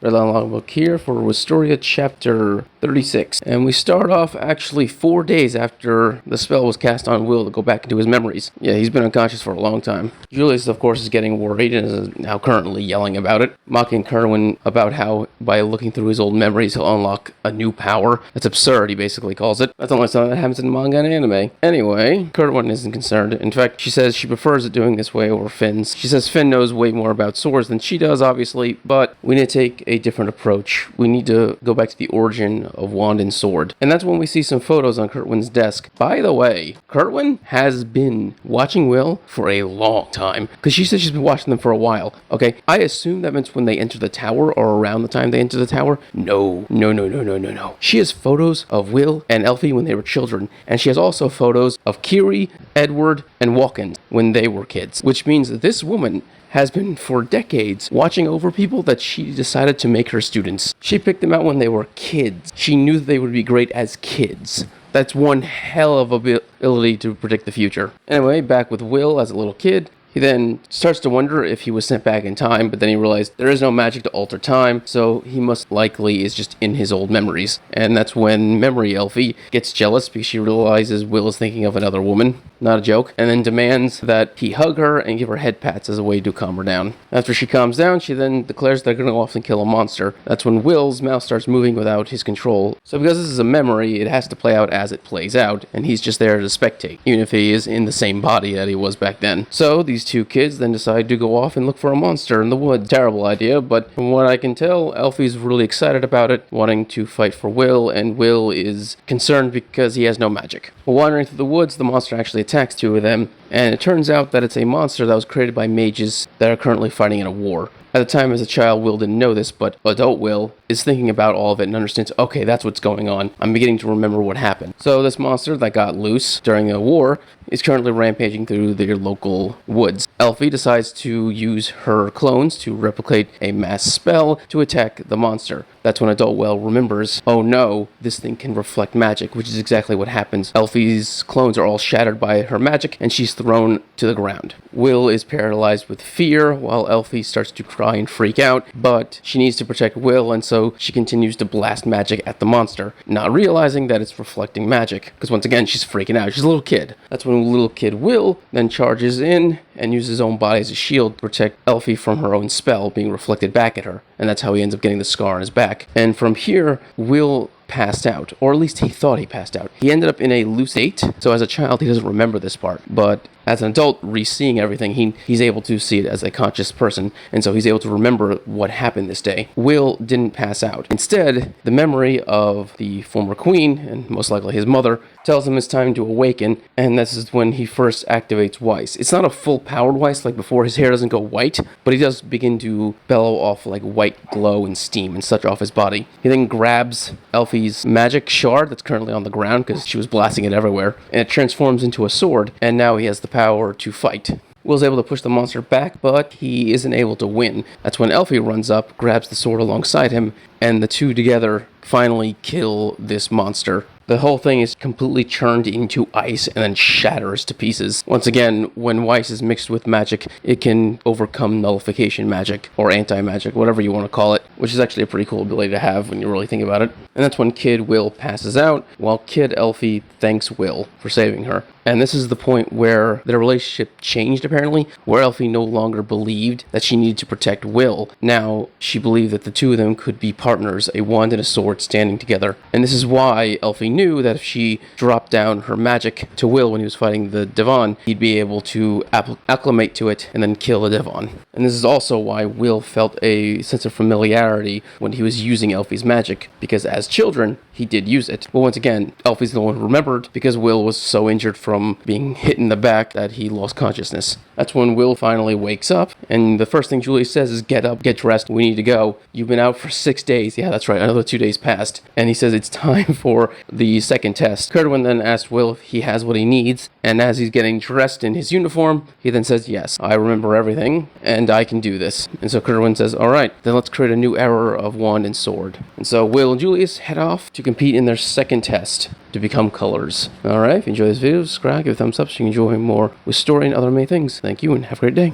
Red Line Logbook here for Wistoria chapter 36. And we start off actually 4 days after the spell was cast on Will to go back into his memories. Yeah, he's been unconscious for a long time. Julius, of course, is getting worried and is now currently yelling about it, mocking Kerwin about how by looking through his old memories he'll unlock a new power. That's absurd, he basically calls it. That's only something that happens in manga and anime. Anyway, Kerwin isn't concerned. In fact, she says she prefers it doing this way over Finn's. She says Finn knows way more about swords than she does, obviously, but we need to take a different approach. We need to go back to the origin of Wand and Sword. And that's when we see some photos on Kerwin's desk. By the way, Kerwin has been watching Will for a long time, because she says she's been watching them for a while. Okay, I assume that means when they enter the tower or around the time they enter the tower. No. She has photos of Will and Elfie when they were children, and she has also photos of Kiri, Edward, and Walken when they were kids, which means that this woman has been for decades watching over people that she decided to make her students. She picked them out when they were kids. She knew that they would be great as kids. That's one hell of a ability to predict the future. Anyway, back with Will as a little kid. He then starts to wonder if he was sent back in time, but then he realized there is no magic to alter time, so he most likely is just in his old memories. And that's when Memory Elfie gets jealous because she realizes Will is thinking of another woman, not a joke, and then demands that he hug her and give her head pats as a way to calm her down. After she calms down, she then declares they're going to go off and kill a monster. That's when Will's mouth starts moving without his control. So because this is a memory, it has to play out as it plays out, and he's just there to spectate, even if he is in the same body that he was back then. So these two kids then decide to go off and look for a monster in the woods. Terrible idea, but from what I can tell, Elfie's really excited about it, wanting to fight for Will, and Will is concerned because he has no magic. While wandering through the woods, the monster actually attacks two of them, and it turns out that it's a monster that was created by mages that are currently fighting in a war. At the time, as a child, Will didn't know this, but adult Will is thinking about all of it and understands, okay, that's what's going on. I'm beginning to remember what happened. So this monster that got loose during the war is currently rampaging through their local woods. Elfie decides to use her clones to replicate a mass spell to attack the monster. That's when adult Will remembers, oh no, this thing can reflect magic, which is exactly what happens. Elfie's clones are all shattered by her magic, and she's thrown to the ground. Will is paralyzed with fear, while Elfie starts to cry and freak out, but she needs to protect Will, and so she continues to blast magic at the monster, not realizing that it's reflecting magic, because once again, she's freaking out. She's a little kid. That's when little kid Will then charges in and uses his own body as a shield to protect Elfie from her own spell being reflected back at her, and that's how he ends up getting the scar on his back. And from here, Will passed out, or at least he thought he passed out. He ended up in a loose 8, so as a child he doesn't remember this part, but as an adult, re-seeing everything, he's able to see it as a conscious person, and so he's able to remember what happened this day. Will didn't pass out. Instead, the memory of the former queen, and most likely his mother, tells him it's time to awaken, and this is when he first activates Weiss. It's not a full-powered Weiss like before. His hair doesn't go white, but he does begin to bellow off like white glow and steam and such off his body. He then grabs Elfie's magic shard that's currently on the ground because she was blasting it everywhere, and it transforms into a sword, and now he has the power to fight. Will's able to push the monster back, but he isn't able to win. That's when Elfie runs up, grabs the sword alongside him, and the two together finally kill this monster. The whole thing is completely churned into ice and then shatters to pieces. Once again, when Weiss is mixed with magic, it can overcome nullification magic, or anti-magic, whatever you want to call it, which is actually a pretty cool ability to have when you really think about it. And that's when Kid Will passes out, while Kid Elfie thanks Will for saving her. And this is the point where their relationship changed, apparently, where Elfie no longer believed that she needed to protect Will. Now, she believed that the two of them could be partners, a wand and a sword standing together. And this is why Elfie knew that if she dropped down her magic to Will when he was fighting the Devon, he'd be able to acclimate to it and then kill the Devon. And this is also why Will felt a sense of familiarity when he was using Elfie's magic, because as children, he did use it. But once again, Elfie's the one who remembered because Will was so injured from being hit in the back that he lost consciousness. That's when Will finally wakes up, and the first thing Julie says is, get up, get dressed, we need to go. You've been out for 6 days. Yeah, that's right, another 2 days passed. And he says it's time for the second test. Kerwin then asks Will if he has what he needs, and as he's getting dressed in his uniform, he then says, yes, I remember everything, and I can do this. And so Kerwin says, alright, then let's create a new era of Wand and Sword. And so Will and Julius head off to compete in their second test to become colors. Alright, if you enjoy this video, subscribe, give a thumbs up so you can enjoy more with story and other amazing things. Thank you and have a great day.